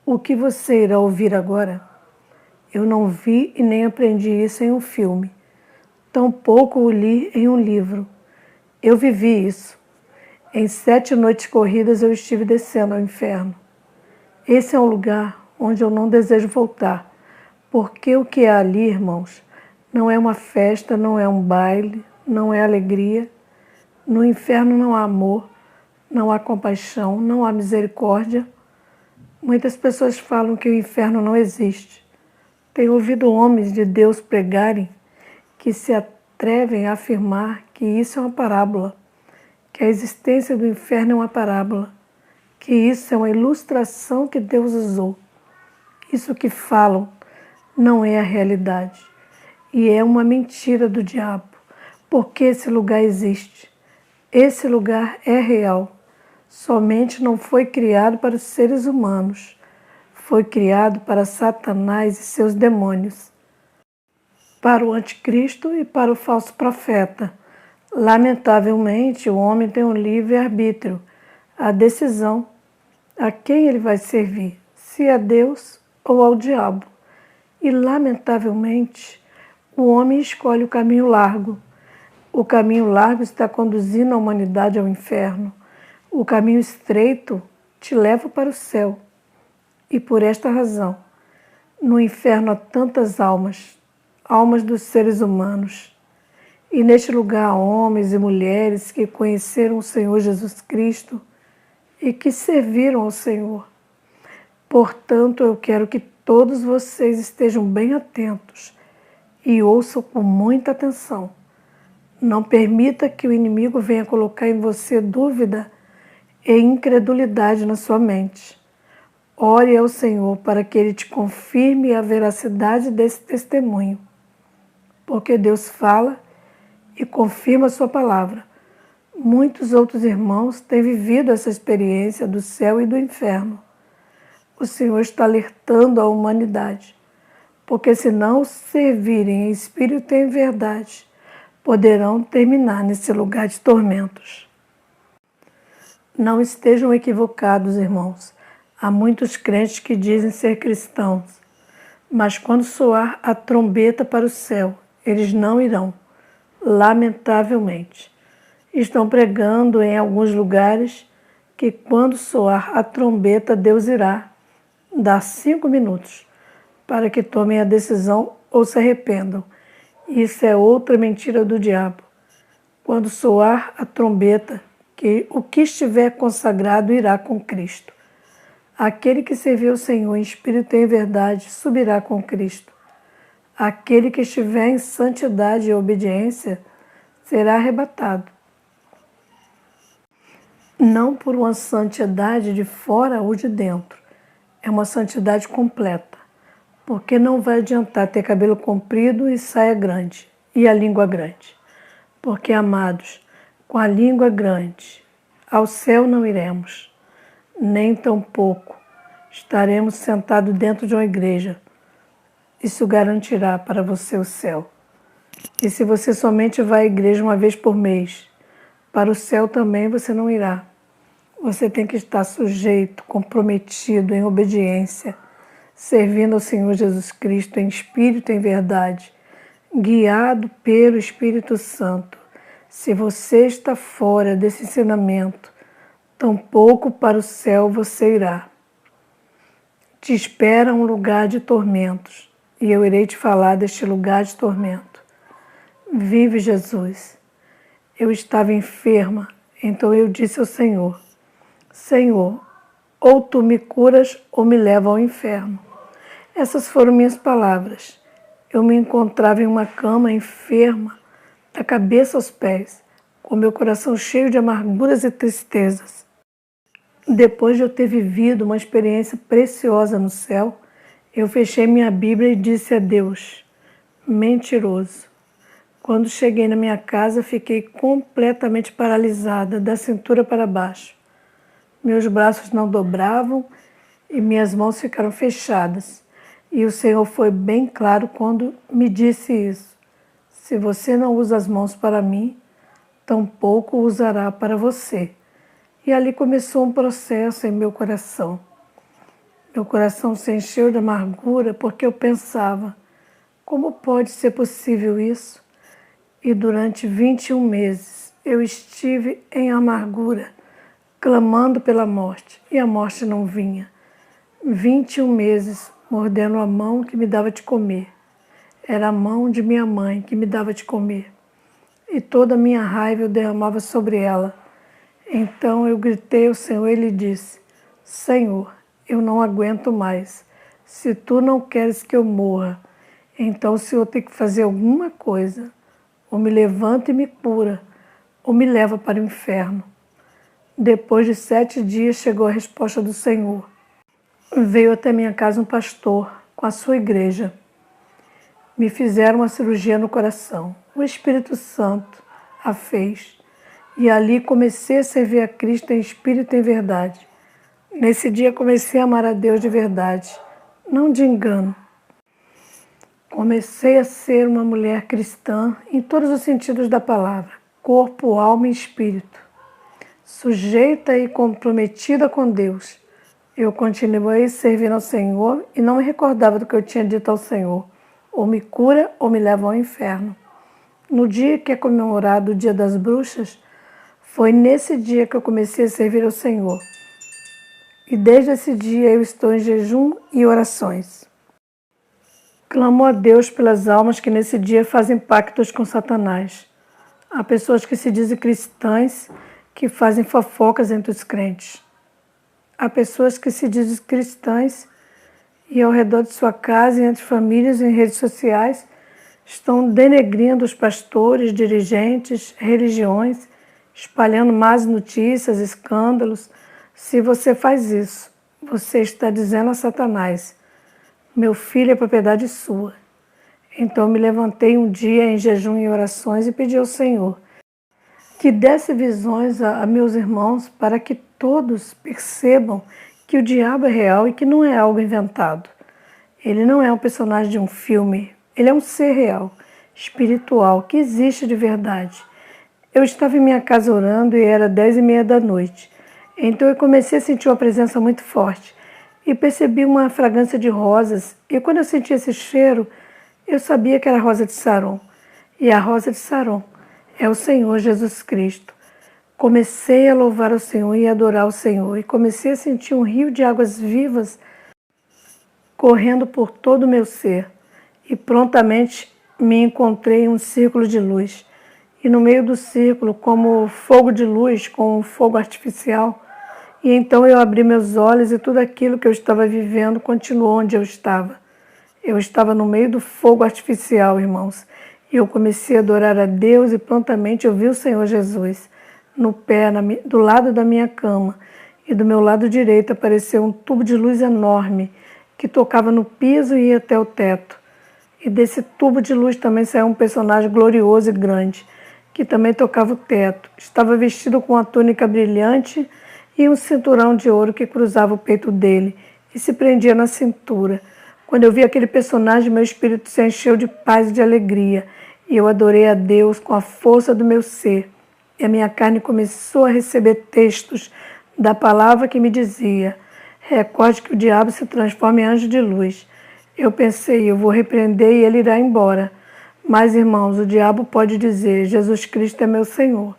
O que você irá ouvir agora? Eu não vi e nem aprendi isso em um filme. Tampouco o li em um livro. Eu vivi isso. Em 7 noites corridas eu estive descendo ao inferno. Esse é um lugar onde eu não desejo voltar, porque o que há ali, irmãos, não é uma festa, não é um baile, não é alegria. No inferno não há amor, não há compaixão, não há misericórdia. Muitas pessoas falam que o inferno não existe. Tenho ouvido homens de Deus pregarem que se atrevem a afirmar que isso é uma parábola, que a existência do inferno é uma parábola, que isso é uma ilustração que Deus usou. Isso que falam não é a realidade e é uma mentira do diabo, porque esse lugar existe. Esse lugar é real. Somente não foi criado para os seres humanos. Foi criado para Satanás e seus demônios, para o anticristo e para o falso profeta. Lamentavelmente, o homem tem um livre-arbítrio, a decisão a quem ele vai servir, se a Deus ou ao diabo. E, lamentavelmente, o homem escolhe o caminho largo. O caminho largo está conduzindo a humanidade ao inferno. O caminho estreito te leva para o céu. E por esta razão, no inferno há tantas almas, almas dos seres humanos. E neste lugar há homens e mulheres que conheceram o Senhor Jesus Cristo e que serviram ao Senhor. Portanto, eu quero que todos vocês estejam bem atentos e ouçam com muita atenção. Não permita que o inimigo venha colocar em você dúvida e incredulidade na sua mente. Ore ao Senhor para que Ele te confirme a veracidade desse testemunho, porque Deus fala e confirma a sua palavra. Muitos outros irmãos têm vivido essa experiência do céu e do inferno. O Senhor está alertando a humanidade, porque se não servirem em espírito e em verdade, poderão terminar nesse lugar de tormentos. Não estejam equivocados, irmãos. Há muitos crentes que dizem ser cristãos, mas quando soar a trombeta para o céu, eles não irão, lamentavelmente. Estão pregando em alguns lugares que quando soar a trombeta, Deus irá dar 5 minutos para que tomem a decisão ou se arrependam. Isso é outra mentira do diabo. Quando soar a trombeta, que o que estiver consagrado irá com Cristo. Aquele que serviu o Senhor em espírito e em verdade subirá com Cristo. Aquele que estiver em santidade e obediência será arrebatado. Não por uma santidade de fora ou de dentro. É uma santidade completa. Porque não vai adiantar ter cabelo comprido e saia grande, e a língua grande. Porque, amados, com a língua grande, ao céu não iremos, nem tampouco estaremos sentados dentro de uma igreja. Isso garantirá para você o céu. E se você somente vai à igreja uma vez por mês, para o céu também você não irá. Você tem que estar sujeito, comprometido, em obediência, servindo ao Senhor Jesus Cristo em espírito e em verdade, guiado pelo Espírito Santo. Se você está fora desse ensinamento, tampouco para o céu você irá. Te espera um lugar de tormentos, e eu irei te falar deste lugar de tormento. Vive Jesus. Eu estava enferma, então eu disse ao Senhor, Senhor, ou tu me curas ou me leva ao inferno. Essas foram minhas palavras. Eu me encontrava em uma cama enferma, da cabeça aos pés, com meu coração cheio de amarguras e tristezas. Depois de eu ter vivido uma experiência preciosa no céu, eu fechei minha Bíblia e disse a Deus, mentiroso. Quando cheguei na minha casa, fiquei completamente paralisada, da cintura para baixo. Meus braços não dobravam e minhas mãos ficaram fechadas. E o Senhor foi bem claro quando me disse isso. Se você não usa as mãos para mim, tampouco usará para você. E ali começou um processo em meu coração. Meu coração se encheu de amargura porque eu pensava, como pode ser possível isso? E durante 21 meses eu estive em amargura, clamando pela morte, e a morte não vinha. 21 meses mordendo a mão que me dava de comer. Era a mão de minha mãe que me dava de comer. E toda a minha raiva eu derramava sobre ela. Então eu gritei ao Senhor e lhe disse, Senhor, eu não aguento mais. Se tu não queres que eu morra, então o Senhor tem que fazer alguma coisa. Ou me levanta e me cura, ou me leva para o inferno. Depois de 7 dias chegou a resposta do Senhor. Veio até minha casa um pastor com a sua igreja. Me fizeram uma cirurgia no coração. O Espírito Santo a fez. E ali comecei a servir a Cristo em espírito e em verdade. Nesse dia comecei a amar a Deus de verdade, não de engano. Comecei a ser uma mulher cristã em todos os sentidos da palavra, corpo, alma e espírito. Sujeita e comprometida com Deus. Eu continuei servindo ao Senhor e não me recordava do que eu tinha dito ao Senhor. Ou me cura ou me leva ao inferno. No dia que é comemorado o Dia das Bruxas, foi nesse dia que eu comecei a servir ao Senhor. E desde esse dia eu estou em jejum e orações. Clamo a Deus pelas almas que nesse dia fazem pactos com Satanás. Há pessoas que se dizem cristãs que fazem fofocas entre os crentes. Há pessoas que se dizem cristãs e ao redor de sua casa e entre famílias e em redes sociais estão denegrindo os pastores, dirigentes, religiões, espalhando más notícias, escândalos. Se você faz isso, você está dizendo a Satanás, meu filho é propriedade sua. Então me levantei um dia em jejum e orações e pedi ao Senhor que desse visões a meus irmãos para que todos percebam que o diabo é real e que não é algo inventado. Ele não é um personagem de um filme, ele é um ser real, espiritual, que existe de verdade. Eu estava em minha casa orando e era 10h30 da noite. Então eu comecei a sentir uma presença muito forte e percebi uma fragrância de rosas. E quando eu senti esse cheiro, eu sabia que era a rosa de Saron. E a rosa de Saron é o Senhor Jesus Cristo. Comecei a louvar o Senhor e adorar o Senhor. E comecei a sentir um rio de águas vivas correndo por todo o meu ser. E prontamente me encontrei em um círculo de luz. E no meio do círculo, como fogo de luz, com um fogo artificial. E então eu abri meus olhos e tudo aquilo que eu estava vivendo continuou onde eu estava. Eu estava no meio do fogo artificial, irmãos. E eu comecei a adorar a Deus e prontamente eu vi o Senhor Jesus no pé, do lado da minha cama. E do meu lado direito apareceu um tubo de luz enorme que tocava no piso e ia até o teto. E desse tubo de luz também saiu um personagem glorioso e grande, que também tocava o teto. Estava vestido com uma túnica brilhante e um cinturão de ouro que cruzava o peito dele e se prendia na cintura. Quando eu vi aquele personagem, meu espírito se encheu de paz e de alegria, e eu adorei a Deus com a força do meu ser. E a minha carne começou a receber textos da palavra que me dizia, recorde que o diabo se transforma em anjo de luz. Eu pensei, eu vou repreender e ele irá embora. Mas, irmãos, o diabo pode dizer, Jesus Cristo é meu Senhor.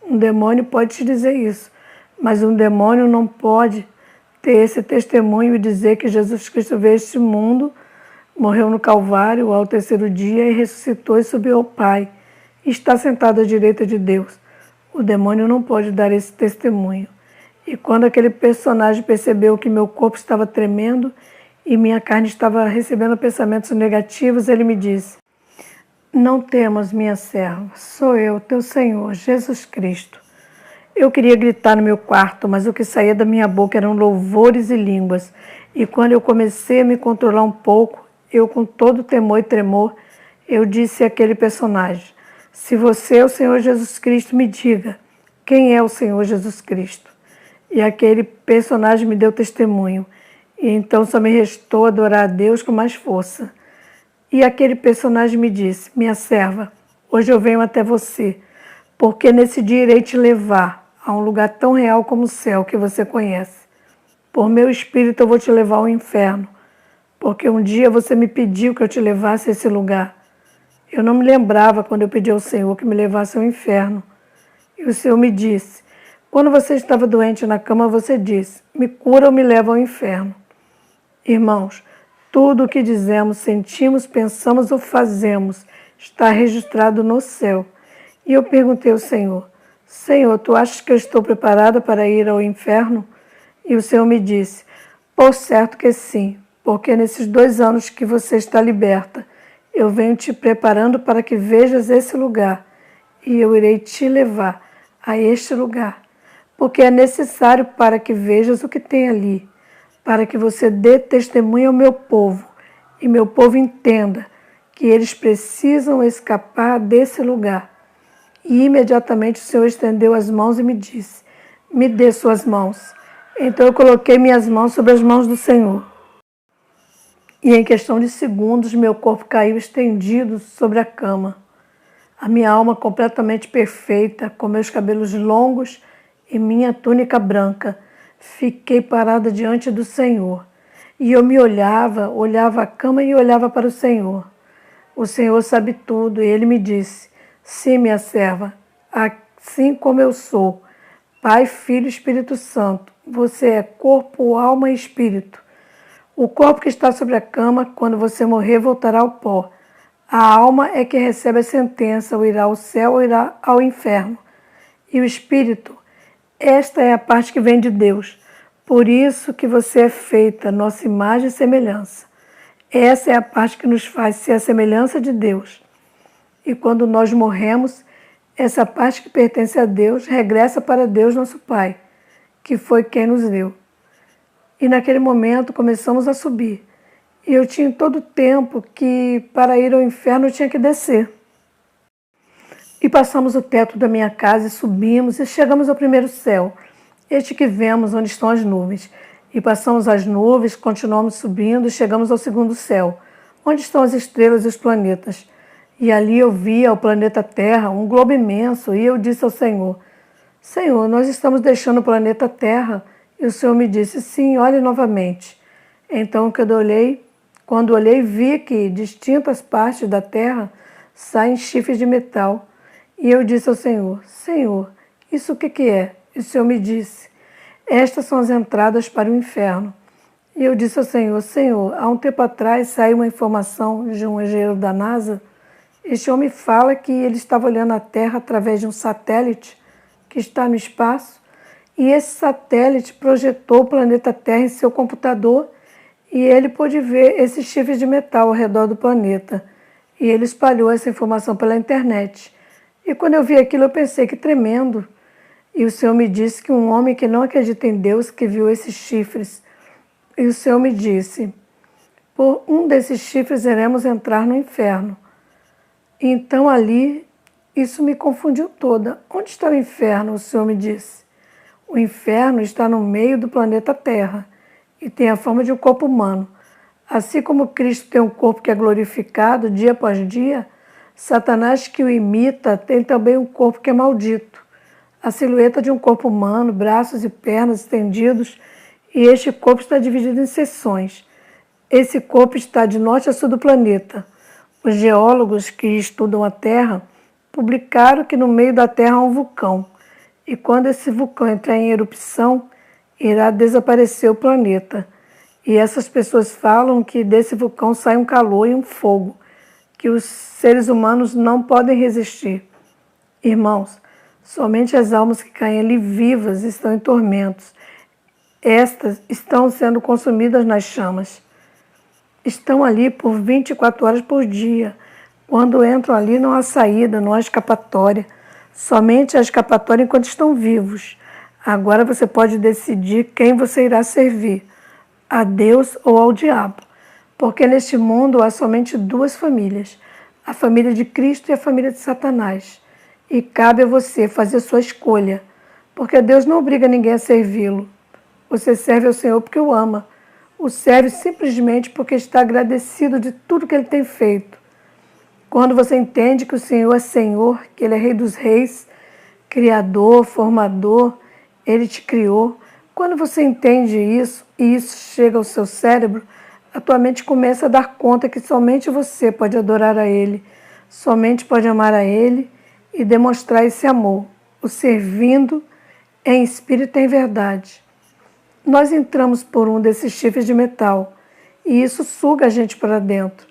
Um demônio pode te dizer isso, mas um demônio não pode ter esse testemunho e dizer que Jesus Cristo veio a este mundo, morreu no Calvário ao 3º dia e ressuscitou e subiu ao Pai. E está sentado à direita de Deus. O demônio não pode dar esse testemunho. E quando aquele personagem percebeu que meu corpo estava tremendo e minha carne estava recebendo pensamentos negativos, ele me disse, não temas, minha serva, sou eu, teu Senhor, Jesus Cristo. Eu queria gritar no meu quarto, mas o que saía da minha boca eram louvores e línguas. E quando eu comecei a me controlar um pouco, eu com todo temor e tremor, eu disse àquele personagem, se você é o Senhor Jesus Cristo, me diga, quem é o Senhor Jesus Cristo? E aquele personagem me deu testemunho. E então só me restou adorar a Deus com mais força. E aquele personagem me disse, minha serva, hoje eu venho até você, porque nesse dia irei te levar a um lugar tão real como o céu que você conhece. Por meu espírito eu vou te levar ao inferno, porque um dia você me pediu que eu te levasse a esse lugar. Eu não me lembrava quando eu pedi ao Senhor que me levasse ao inferno. E o Senhor me disse, quando você estava doente na cama, você disse, me cura ou me leva ao inferno. Irmãos, tudo o que dizemos, sentimos, pensamos ou fazemos está registrado no céu. E eu perguntei ao Senhor, Senhor, tu achas que eu estou preparada para ir ao inferno? E o Senhor me disse, por certo que sim, porque nesses 2 anos que você está liberta, eu venho te preparando para que vejas esse lugar, e eu irei te levar a este lugar, porque é necessário para que vejas o que tem ali, para que você dê testemunho ao meu povo, e meu povo entenda que eles precisam escapar desse lugar. E imediatamente o Senhor estendeu as mãos e me disse, me dê suas mãos. Então eu coloquei minhas mãos sobre as mãos do Senhor. E em questão de segundos, meu corpo caiu estendido sobre a cama. A minha alma completamente perfeita, com meus cabelos longos e minha túnica branca. Fiquei parada diante do Senhor. E eu me olhava a cama e olhava para o Senhor. O Senhor sabe tudo e Ele me disse, sim, minha serva, assim como eu sou, Pai, Filho e Espírito Santo, você é corpo, alma e espírito. O corpo que está sobre a cama, quando você morrer, voltará ao pó. A alma é que recebe a sentença, ou irá ao céu ou irá ao inferno. E o espírito, esta é a parte que vem de Deus. Por isso que você é feita, nossa imagem e semelhança. Essa é a parte que nos faz ser a semelhança de Deus. E quando nós morremos, essa parte que pertence a Deus regressa para Deus, nosso Pai, que foi quem nos deu. E naquele momento começamos a subir. E eu tinha todo o tempo que para ir ao inferno eu tinha que descer. E passamos o teto da minha casa e subimos e chegamos ao primeiro céu, este que vemos onde estão as nuvens. E passamos as nuvens, continuamos subindo e chegamos ao segundo céu, onde estão as estrelas e os planetas. E ali eu via o planeta Terra, um globo imenso, e eu disse ao Senhor, Senhor, nós estamos deixando o planeta Terra. E o Senhor me disse, sim, olhe novamente. Então, quando olhei, vi que distintas partes da Terra saem chifres de metal. E eu disse ao Senhor, Senhor, isso o que é? E o Senhor me disse, estas são as entradas para o inferno. E eu disse ao Senhor, Senhor, há um tempo atrás saiu uma informação de um engenheiro da NASA. Este homem fala que ele estava olhando a Terra através de um satélite que está no espaço, e esse satélite projetou o planeta Terra em seu computador e ele pôde ver esses chifres de metal ao redor do planeta. E ele espalhou essa informação pela internet. E quando eu vi aquilo, eu pensei, que tremendo. E o Senhor me disse que um homem que não acredita em Deus, que viu esses chifres, e o Senhor me disse, por um desses chifres iremos entrar no inferno. Então ali, isso me confundiu toda. Onde está o inferno? O Senhor me disse. O inferno está no meio do planeta Terra e tem a forma de um corpo humano. Assim como Cristo tem um corpo que é glorificado dia após dia, Satanás que o imita tem também um corpo que é maldito. A silhueta de um corpo humano, braços e pernas estendidos, e este corpo está dividido em seções. Esse corpo está de norte a sul do planeta. Os geólogos que estudam a Terra publicaram que no meio da Terra há um vulcão, e quando esse vulcão entrar em erupção, irá desaparecer o planeta. E essas pessoas falam que desse vulcão sai um calor e um fogo, que os seres humanos não podem resistir. Irmãos, somente as almas que caem ali vivas estão em tormentos. Estas estão sendo consumidas nas chamas. Estão ali por 24 horas por dia. Quando entram ali não há saída, não há escapatória. Somente a escapatória enquanto estão vivos. Agora você pode decidir quem você irá servir, a Deus ou ao diabo. Porque neste mundo há somente 2 famílias, a família de Cristo e a família de Satanás. E cabe a você fazer sua escolha, porque Deus não obriga ninguém a servi-lo. Você serve ao Senhor porque o ama. O serve simplesmente porque está agradecido de tudo que Ele tem feito. Quando você entende que o Senhor é Senhor, que Ele é Rei dos Reis, Criador, Formador, Ele te criou. Quando você entende isso e isso chega ao seu cérebro, a tua mente começa a dar conta que somente você pode adorar a Ele, somente pode amar a Ele e demonstrar esse amor, o servindo em espírito e em verdade. Nós entramos por um desses chifres de metal e isso suga a gente para dentro.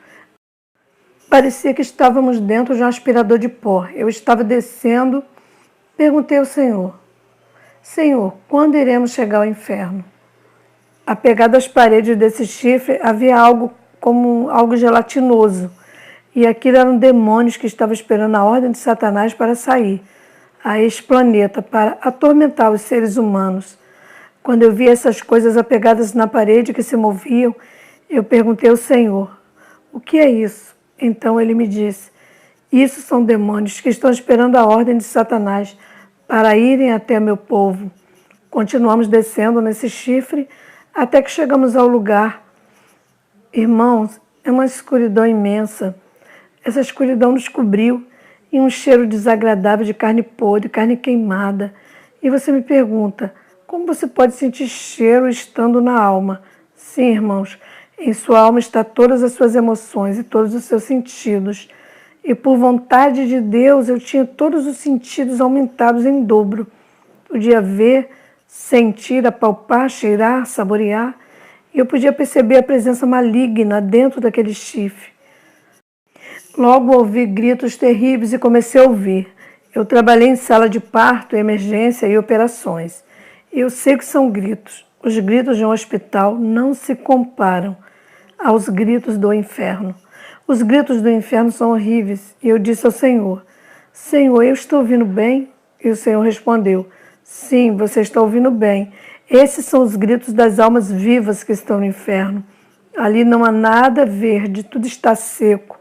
Parecia que estávamos dentro de um aspirador de pó. Eu estava descendo, perguntei ao Senhor, Senhor, quando iremos chegar ao inferno? Apegado às paredes desse chifre havia algo como algo gelatinoso. E aquilo eram demônios que estavam esperando a ordem de Satanás para sair a este planeta, para atormentar os seres humanos. Quando eu vi essas coisas apegadas na parede que se moviam, eu perguntei ao Senhor, o que é isso? Então ele me disse, isso são demônios que estão esperando a ordem de Satanás para irem até meu povo. Continuamos descendo nesse chifre até que chegamos ao lugar. Irmãos, é uma escuridão imensa. Essa escuridão nos cobriu e um cheiro desagradável de carne podre, carne queimada. E você me pergunta, como você pode sentir cheiro estando na alma? Sim, irmãos, em sua alma está todas as suas emoções e todos os seus sentidos. E por vontade de Deus, eu tinha todos os sentidos aumentados em dobro. Podia ver, sentir, apalpar, cheirar, saborear. E eu podia perceber a presença maligna dentro daquele chifre. Logo ouvi gritos terríveis e comecei a ouvir. Eu trabalhei em sala de parto, emergência e operações. Eu sei que são gritos. Os gritos de um hospital não se comparam aos gritos do inferno. Os gritos do inferno são horríveis. E eu disse ao Senhor, Senhor, eu estou ouvindo bem? E o Senhor respondeu, sim, você está ouvindo bem. Esses são os gritos das almas vivas que estão no inferno. Ali não há nada verde, tudo está seco.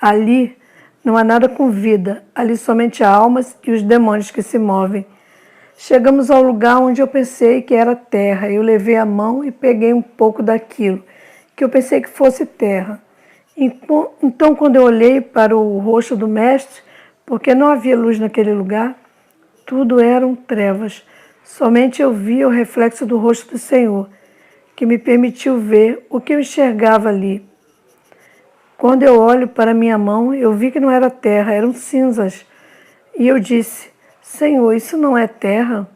Ali não há nada com vida. Ali somente almas e os demônios que se movem. Chegamos ao lugar onde eu pensei que era terra. Eu levei a mão e peguei um pouco daquilo, que eu pensei que fosse terra. Então, quando eu olhei para o rosto do mestre, porque não havia luz naquele lugar, tudo eram trevas. Somente eu via o reflexo do rosto do Senhor, que me permitiu ver o que eu enxergava ali. Quando eu olho para minha mão, eu vi que não era terra, eram cinzas. E eu disse, Senhor, isso não é terra?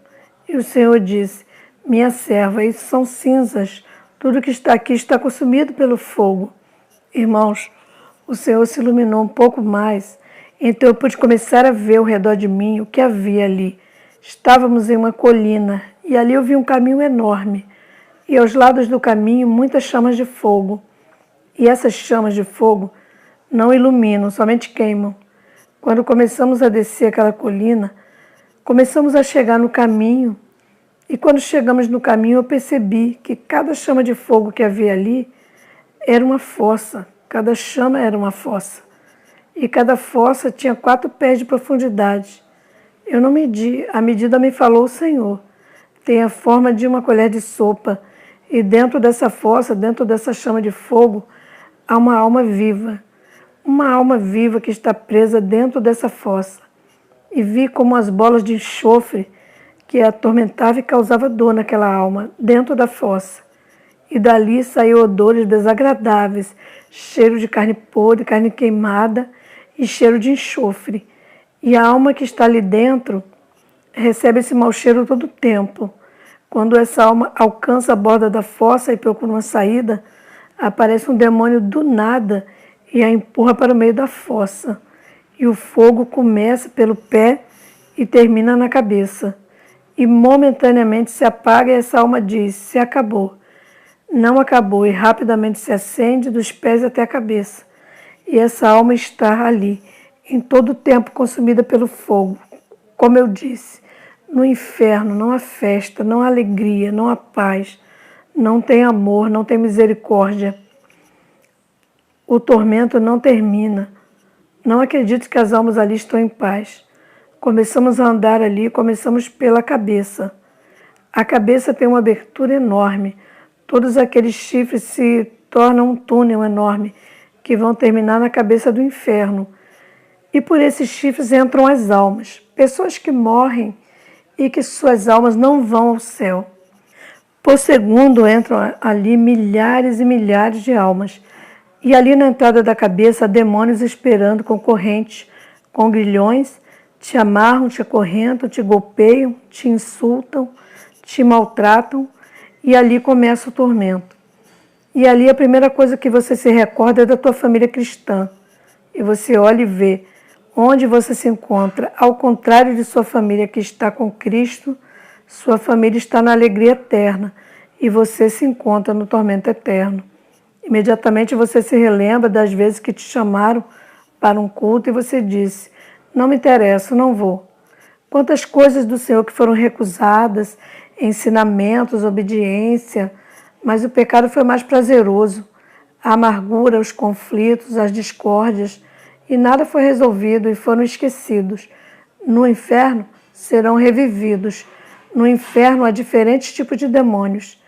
E o Senhor disse, minha serva, isso são cinzas. Tudo que está aqui está consumido pelo fogo. Irmãos, o Senhor se iluminou um pouco mais, então eu pude começar a ver ao redor de mim o que havia ali. Estávamos em uma colina e ali eu vi um caminho enorme e aos lados do caminho muitas chamas de fogo. E essas chamas de fogo não iluminam, somente queimam. Quando começamos a descer aquela colina, começamos a chegar no caminho e quando chegamos no caminho eu percebi que cada chama de fogo que havia ali era uma fossa, cada chama era uma fossa. E cada fossa tinha 4 pés de profundidade. Eu não medi, a medida me falou o Senhor. Tem a forma de uma colher de sopa. E dentro dessa fossa, dentro dessa chama de fogo, há uma alma viva. Uma alma viva que está presa dentro dessa fossa. E vi como as bolas de enxofre que a atormentava e causava dor naquela alma, dentro da fossa. E dali saiu odores desagradáveis, cheiro de carne podre, carne queimada e cheiro de enxofre. E a alma que está ali dentro recebe esse mau cheiro todo o tempo. Quando essa alma alcança a borda da fossa e procura uma saída, aparece um demônio do nada e a empurra para o meio da fossa. E o fogo começa pelo pé e termina na cabeça. E momentaneamente se apaga e essa alma diz, se acabou. Não acabou e rapidamente se acende dos pés até a cabeça. E essa alma está ali, em todo o tempo consumida pelo fogo. Como eu disse, no inferno não há festa, não há alegria, não há paz, não tem amor, não tem misericórdia. O tormento não termina. Não acredite que as almas ali estão em paz. Começamos a andar ali, começamos pela cabeça. A cabeça tem uma abertura enorme. Todos aqueles chifres se tornam um túnel enorme que vão terminar na cabeça do inferno. E por esses chifres entram as almas, pessoas que morrem e que suas almas não vão ao céu. Por segundo entram ali milhares e milhares de almas. E ali na entrada da cabeça há demônios esperando com correntes, com grilhões, te amarram, te acorrentam, te golpeiam, te insultam, te maltratam, e ali começa o tormento. E ali a primeira coisa que você se recorda é da tua família cristã. E você olha e vê onde você se encontra. Ao contrário de sua família que está com Cristo, sua família está na alegria eterna e você se encontra no tormento eterno. Imediatamente você se relembra das vezes que te chamaram para um culto e você disse: não me interessa, não vou. Quantas coisas do Senhor que foram recusadas, ensinamentos, obediência, mas o pecado foi mais prazeroso. A amargura, os conflitos, as discórdias, e nada foi resolvido e foram esquecidos. No inferno serão revividos. No inferno há diferentes tipos de demônios.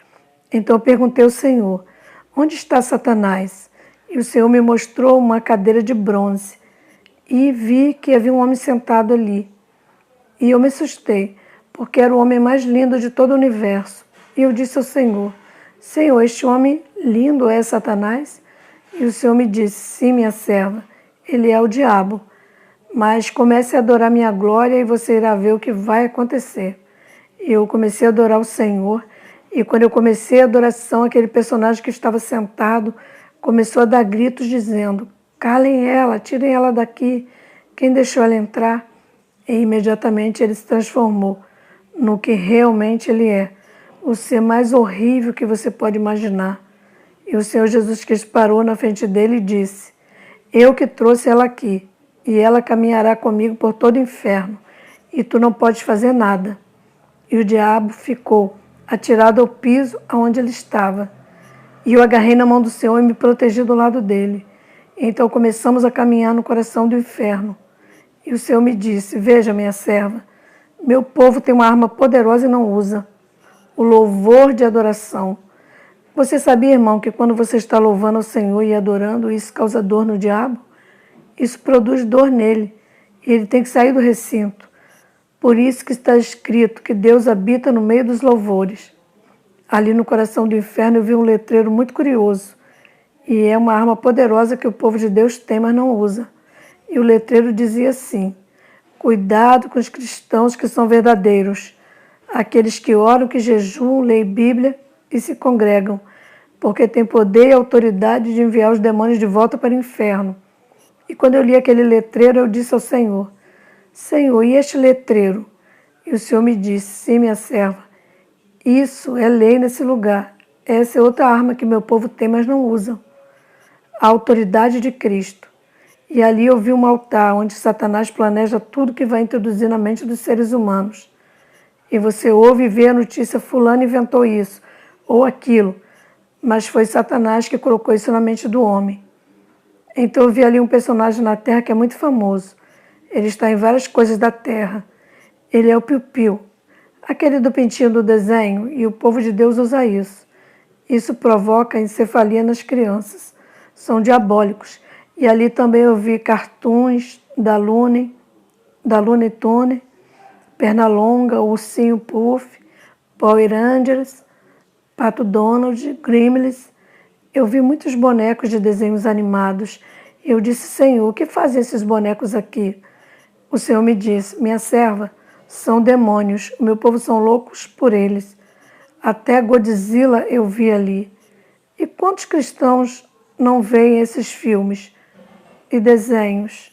Então eu perguntei ao Senhor: onde está Satanás? E o Senhor me mostrou uma cadeira de bronze e vi que havia um homem sentado ali. E eu me assustei, porque era o homem mais lindo de todo o universo. E eu disse ao Senhor: Senhor, este homem lindo é Satanás? E o Senhor me disse: sim, minha serva, ele é o diabo. Mas comece a adorar minha glória e você irá ver o que vai acontecer. E eu comecei a adorar o Senhor, e quando eu comecei a adoração, aquele personagem que estava sentado começou a dar gritos dizendo: calem ela, tirem ela daqui, quem deixou ela entrar? E imediatamente ele se transformou no que realmente ele é, o ser mais horrível que você pode imaginar. E o Senhor Jesus Cristo parou na frente dele e disse: eu que trouxe ela aqui, e ela caminhará comigo por todo o inferno, e tu não podes fazer nada. E o diabo ficou atirado ao piso aonde ele estava. E eu agarrei na mão do Senhor e me protegi do lado dele. Então começamos a caminhar no coração do inferno. E o Senhor me disse: veja, minha serva, meu povo tem uma arma poderosa e não usa: o louvor de adoração. Você sabia, irmão, que quando você está louvando ao Senhor e adorando, isso causa dor no diabo? Isso produz dor nele, e ele tem que sair do recinto. Por isso que está escrito que Deus habita no meio dos louvores. Ali no coração do inferno eu vi um letreiro muito curioso, e é uma arma poderosa que o povo de Deus tem, mas não usa. E o letreiro dizia assim: cuidado com os cristãos que são verdadeiros, aqueles que oram, que jejuam, leem Bíblia e se congregam, porque tem poder e autoridade de enviar os demônios de volta para o inferno. E quando eu li aquele letreiro, eu disse ao Senhor: Senhor, e este letreiro? E o Senhor me disse: sim, minha serva, isso é lei nesse lugar. Essa é outra arma que meu povo tem, mas não usam: a autoridade de Cristo. E ali eu vi um altar onde Satanás planeja tudo que vai introduzir na mente dos seres humanos. E você ouve e vê a notícia: fulano inventou isso ou aquilo, mas foi Satanás que colocou isso na mente do homem. Então eu vi ali um personagem na Terra que é muito famoso. Ele está em várias coisas da Terra. Ele é o Piu-Piu, aquele do pintinho do desenho, e o povo de Deus usa isso. Isso provoca encefalia nas crianças. São diabólicos. E ali também eu vi cartoons da Looney Tunes, Pernalonga, Ursinho Puff, Power Rangers, Pato Donald, Gremlins. Eu vi muitos bonecos de desenhos animados. Eu disse: Senhor, o que fazem esses bonecos aqui? O Senhor me disse: minha serva, são demônios, o meu povo são loucos por eles. Até Godzilla eu vi ali. E quantos cristãos não veem esses filmes e desenhos?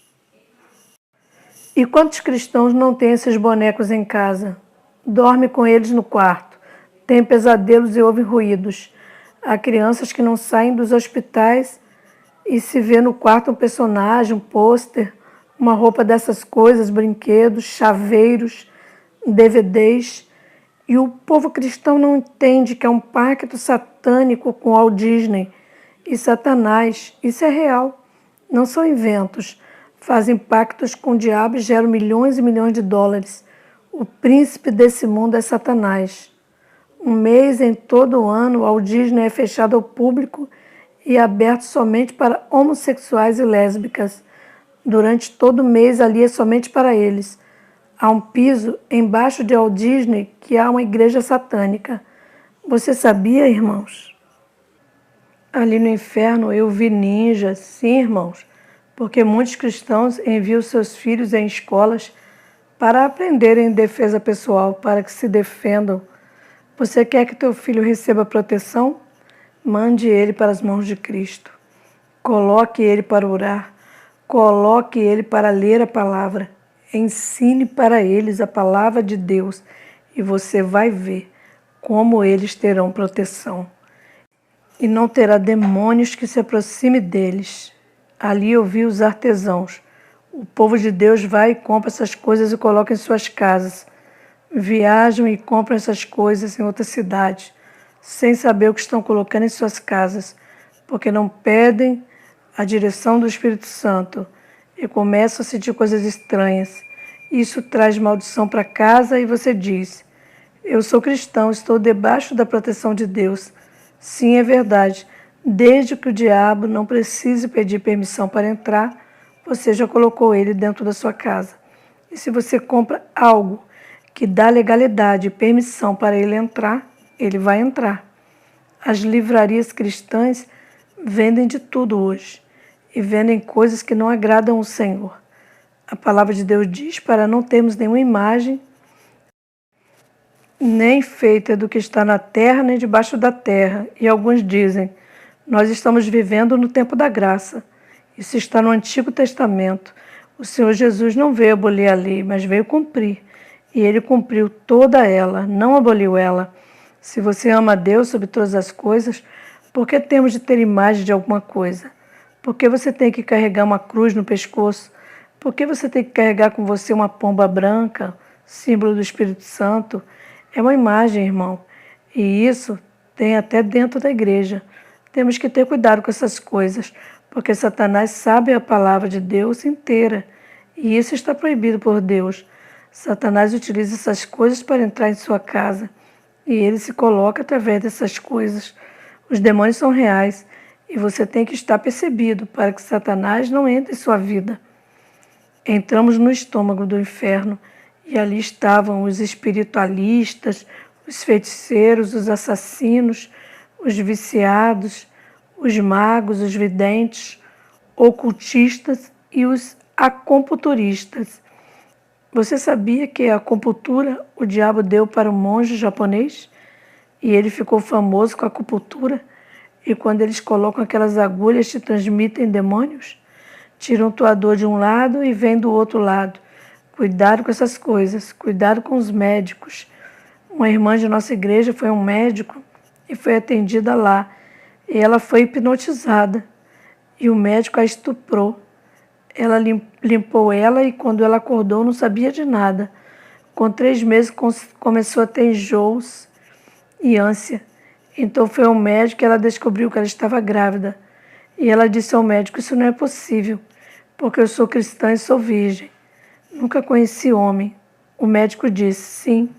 E quantos cristãos não têm esses bonecos em casa? Dorme com eles no quarto, tem pesadelos e ouve ruídos. Há crianças que não saem dos hospitais e se vê no quarto um personagem, um pôster, uma roupa dessas coisas, brinquedos, chaveiros, DVDs. E o povo cristão não entende que é um pacto satânico com Walt Disney e Satanás. Isso é real, não são inventos. Fazem pactos com o diabo e geram milhões e milhões de dólares. O príncipe desse mundo é Satanás. Um mês em todo o ano, o Walt Disney é fechado ao público e aberto somente para homossexuais e lésbicas. Durante todo o mês ali é somente para eles. Há um piso embaixo de Walt Disney que há uma igreja satânica. Você sabia, irmãos? Ali no inferno eu vi ninjas, sim, irmãos, porque muitos cristãos enviam seus filhos em escolas para aprenderem defesa pessoal, para que se defendam. Você quer que teu filho receba proteção? Mande ele para as mãos de Cristo. Coloque ele para orar. Coloque ele para ler a palavra. Ensine para eles a palavra de Deus e você vai ver como eles terão proteção. E não terá demônios que se aproxime deles. Ali eu vi os artesãos. O povo de Deus vai e compra essas coisas e coloca em suas casas. Viajam e compram essas coisas em outras cidades, sem saber o que estão colocando em suas casas, porque não pedem a direção do Espírito Santo e começam a sentir coisas estranhas. Isso traz maldição para casa e você diz: eu sou cristão, estou debaixo da proteção de Deus. Sim, é verdade. Desde que o diabo não precise pedir permissão para entrar, você já colocou ele dentro da sua casa. E se você compra algo que dá legalidade e permissão para ele entrar, ele vai entrar. As livrarias cristãs vendem de tudo hoje e vendem coisas que não agradam ao Senhor. A palavra de Deus diz para não termos nenhuma imagem nem feita do que está na terra, nem debaixo da terra. E alguns dizem: nós estamos vivendo no tempo da graça. Isso está no Antigo Testamento. O Senhor Jesus não veio abolir a lei, mas veio cumprir. E ele cumpriu toda ela, não aboliu ela. Se você ama a Deus sobre todas as coisas, por que temos de ter imagem de alguma coisa? Por que você tem que carregar uma cruz no pescoço? Por que você tem que carregar com você uma pomba branca, símbolo do Espírito Santo? É uma imagem, irmão. E isso tem até dentro da igreja. Temos que ter cuidado com essas coisas, porque Satanás sabe a palavra de Deus inteira. E isso está proibido por Deus. Satanás utiliza essas coisas para entrar em sua casa. E ele se coloca através dessas coisas. Os demônios são reais. E você tem que estar percebido para que Satanás não entre em sua vida. Entramos no estômago do inferno. E ali estavam os espiritualistas, os feiticeiros, os assassinos, os viciados, os magos, os videntes, ocultistas e os acupunturistas. Você sabia que a acupuntura o diabo deu para um monge japonês? E ele ficou famoso com a acupuntura? E quando eles colocam aquelas agulhas, te transmitem demônios? Tiram tua dor de um lado e vem do outro lado. Cuidado com essas coisas, cuidado com os médicos. Uma irmã de nossa igreja foi um médico e foi atendida lá. E ela foi hipnotizada. E o médico a estuprou. Ela limpou ela e quando ela acordou não sabia de nada. Com 3 meses começou a ter enjoos e ânsia. Então foi ao médico e ela descobriu que ela estava grávida. E ela disse ao médico: isso não é possível, porque eu sou cristã e sou virgem. Nunca conheci homem. O médico disse: sim,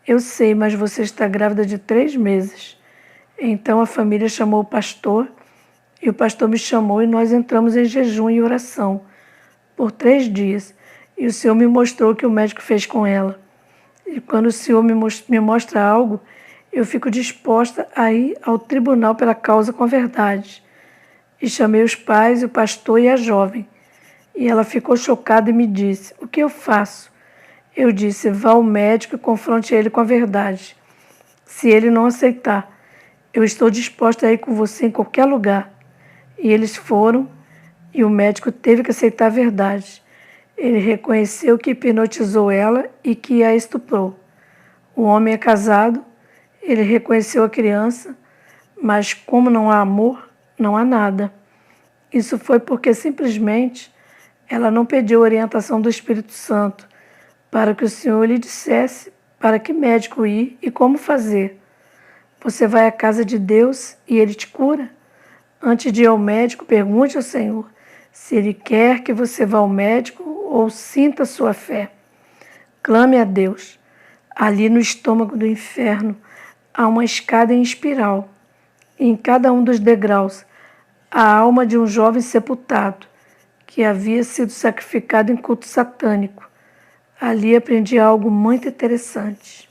eu sei, mas você está grávida de 3 meses. Então a família chamou o pastor e o pastor me chamou e nós entramos em jejum e oração por 3 dias. E o Senhor me mostrou o que o médico fez com ela. E quando o Senhor me mostra algo, eu fico disposta a ir ao tribunal pela causa com a verdade. E chamei os pais, o pastor e a jovem. E ela ficou chocada e me disse: o que eu faço? Eu disse: vá ao médico e confronte ele com a verdade. Se ele não aceitar, eu estou disposta a ir com você em qualquer lugar. E eles foram e o médico teve que aceitar a verdade. Ele reconheceu que hipnotizou ela e que a estuprou. O homem é casado, ele reconheceu a criança, mas como não há amor, não há nada. Isso foi porque simplesmente ela não pediu orientação do Espírito Santo para que o Senhor lhe dissesse para que médico ir e como fazer. Você vai à casa de Deus e Ele te cura? Antes de ir ao médico, pergunte ao Senhor se Ele quer que você vá ao médico ou sinta sua fé. Clame a Deus. Ali no estômago do inferno há uma escada em espiral. E em cada um dos degraus a alma de um jovem sepultado que havia sido sacrificado em culto satânico. Ali aprendi algo muito interessante.